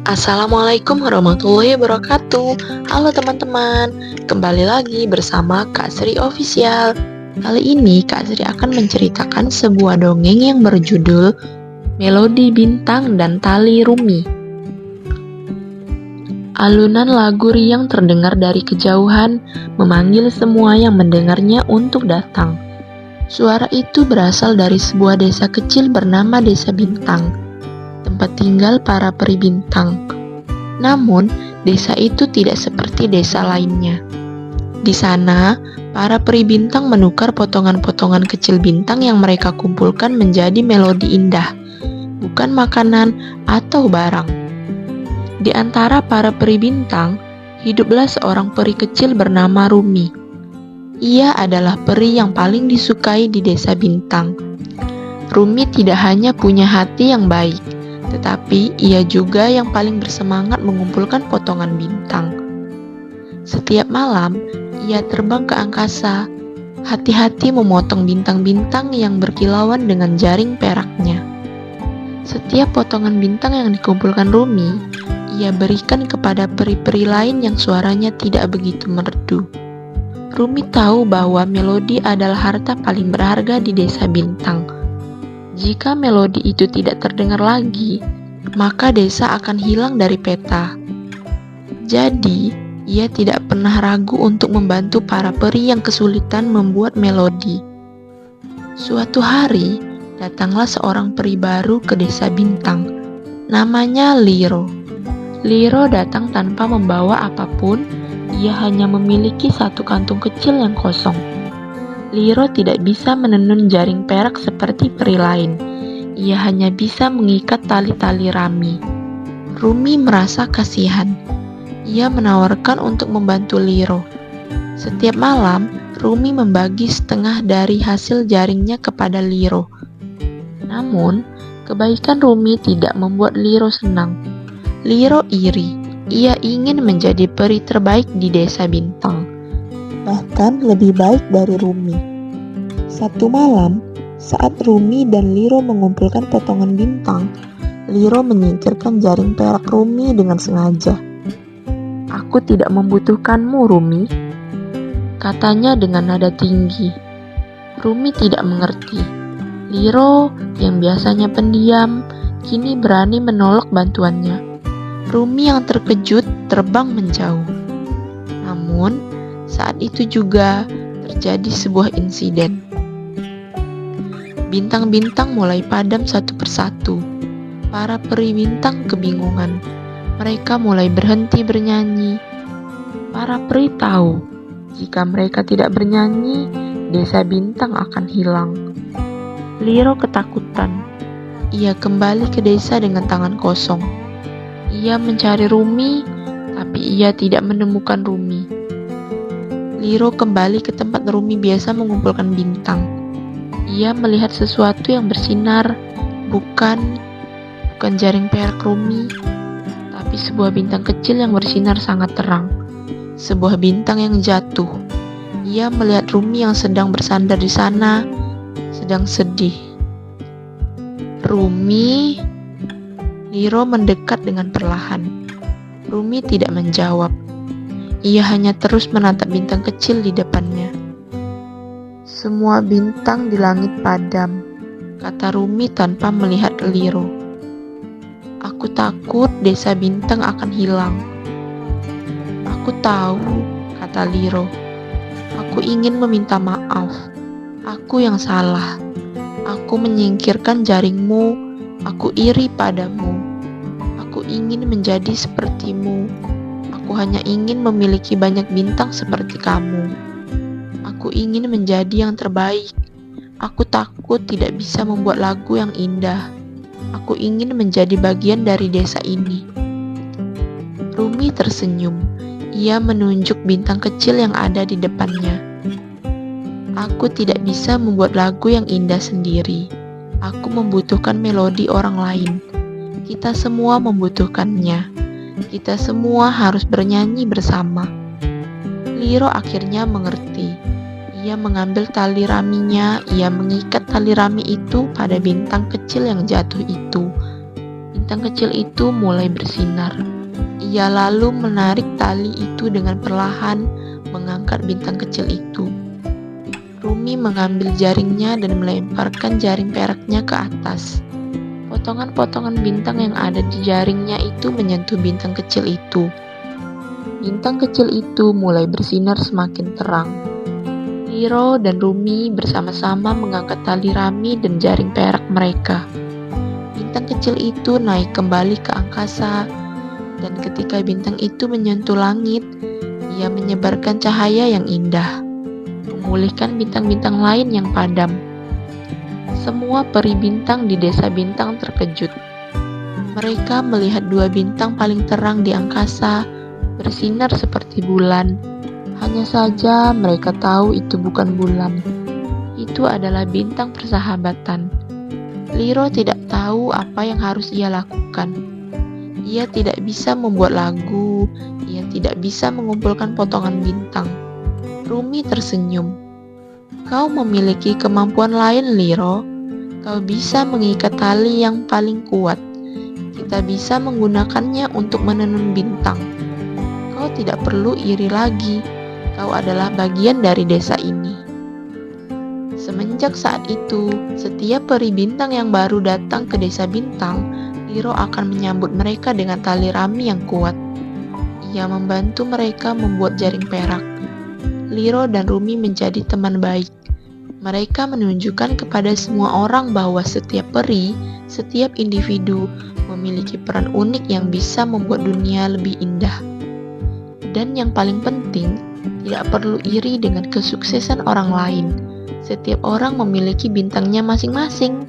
Assalamualaikum warahmatullahi wabarakatuh. Halo teman-teman, kembali lagi bersama Kak Sri Official. Kali ini Kak Sri akan menceritakan sebuah dongeng yang berjudul Melodi Bintang dan Tali Rumi. Alunan lagu riang terdengar dari kejauhan, memanggil semua yang mendengarnya untuk datang. Suara itu berasal dari sebuah desa kecil bernama Desa Bintang, tempat tinggal para peri bintang. Namun, desa itu tidak seperti desa lainnya. Di sana, para peri bintang menukar potongan-potongan kecil bintang yang mereka kumpulkan menjadi melodi indah, bukan makanan atau barang. Di antara para peri bintang, hiduplah seorang peri kecil bernama Rumi. Ia adalah peri yang paling disukai di Desa Bintang. Rumi tidak hanya punya hati yang baik, tetapi ia juga yang paling bersemangat mengumpulkan potongan bintang. Setiap malam, ia terbang ke angkasa, hati-hati memotong bintang-bintang yang berkilauan dengan jaring peraknya. Setiap potongan bintang yang dikumpulkan Rumi, ia berikan kepada peri-peri lain yang suaranya tidak begitu merdu. Rumi tahu bahwa melodi adalah harta paling berharga di Desa Bintang. Jika melodi itu tidak terdengar lagi, maka desa akan hilang dari peta. Jadi, ia tidak pernah ragu untuk membantu para peri yang kesulitan membuat melodi. Suatu hari, datanglah seorang peri baru ke Desa Bintang. Namanya Liro. Liro datang tanpa membawa apapun, ia hanya memiliki satu kantung kecil yang kosong. Liro tidak bisa menenun jaring perak seperti peri lain. Ia hanya bisa mengikat tali-tali rami. Rumi merasa kasihan. Ia menawarkan untuk membantu Liro. Setiap malam, Rumi membagi setengah dari hasil jaringnya kepada Liro. Namun, kebaikan Rumi tidak membuat Liro senang. Liro iri. Ia ingin menjadi peri terbaik di Desa Bintang, bahkan lebih baik dari Rumi. Satu malam, saat Rumi dan Liro mengumpulkan potongan bintang, Liro menyingkirkan jaring perak Rumi dengan sengaja. "Aku tidak membutuhkanmu, Rumi," katanya dengan nada tinggi. Rumi tidak mengerti. Liro, yang biasanya pendiam, kini berani menolak bantuannya. Rumi yang terkejut terbang menjauh. Namun, saat itu juga terjadi sebuah insiden. Bintang-bintang mulai padam satu persatu. Para peri bintang kebingungan. Mereka mulai berhenti bernyanyi. Para peri tahu, jika mereka tidak bernyanyi, Desa Bintang akan hilang. Liro ketakutan. Ia kembali ke desa dengan tangan kosong. Ia mencari Rumi, tapi ia tidak menemukan Rumi. Liro kembali ke tempat Rumi biasa mengumpulkan bintang. Ia melihat sesuatu yang bersinar, bukan jaring perak Rumi, tapi sebuah bintang kecil yang bersinar sangat terang. Sebuah bintang yang jatuh. Ia melihat Rumi yang sedang bersandar di sana, sedang sedih. "Rumi?" Liro mendekat dengan perlahan. Rumi tidak menjawab. Ia hanya terus menatap bintang kecil di depannya. "Semua bintang di langit padam," kata Rumi tanpa melihat Liro. "Aku takut Desa Bintang akan hilang." "Aku tahu," kata Liro. "Aku ingin meminta maaf. Aku yang salah. Aku menyingkirkan jaringmu. Aku iri padamu. Aku ingin menjadi sepertimu. Aku hanya ingin memiliki banyak bintang seperti kamu. Aku ingin menjadi yang terbaik. Aku takut tidak bisa membuat lagu yang indah. Aku ingin menjadi bagian dari desa ini." Rumi tersenyum. Ia menunjuk bintang kecil yang ada di depannya. "Aku tidak bisa membuat lagu yang indah sendiri. Aku membutuhkan melodi orang lain. Kita semua membutuhkannya. Kita semua harus bernyanyi bersama." Liro akhirnya mengerti. Ia mengambil tali raminya. Ia mengikat tali rami itu pada bintang kecil yang jatuh itu. bintang kecil itu mulai bersinar. Ia lalu menarik tali itu dengan perlahan, mengangkat bintang kecil itu. Rumi mengambil jaringnya dan melemparkan jaring peraknya ke atas. Potongan-potongan bintang yang ada di jaringnya itu menyentuh bintang kecil itu. Bintang kecil itu mulai bersinar semakin terang. Liro dan Rumi bersama-sama mengangkat tali rami dan jaring perak mereka. Bintang kecil itu naik kembali ke angkasa, dan ketika bintang itu menyentuh langit, ia menyebarkan cahaya yang indah, memulihkan bintang-bintang lain yang padam. Semua peri bintang di desa bintang terkejut. Mereka melihat dua bintang paling terang di angkasa bersinar seperti bulan. Hanya saja mereka tahu itu bukan bulan. Itu adalah bintang persahabatan. Liro tidak tahu apa yang harus ia lakukan. Ia tidak bisa membuat lagu, ia tidak bisa mengumpulkan potongan bintang. Rumi tersenyum. Kau memiliki kemampuan lain, Liro. Kau bisa mengikat tali yang paling kuat. Kita bisa menggunakannya untuk menenun bintang. Kau tidak perlu iri lagi. Kau adalah bagian dari desa ini. Semenjak saat itu, setiap peri bintang yang baru datang ke desa bintang, Liro akan menyambut mereka dengan tali rami yang kuat. Ia membantu mereka membuat jaring perak. Liro dan Rumi menjadi teman baik. Mereka menunjukkan kepada semua orang bahwa setiap peri, setiap individu memiliki peran unik yang bisa membuat dunia lebih indah. Dan yang paling penting, tidak perlu iri dengan kesuksesan orang lain. Setiap orang memiliki bintangnya masing-masing.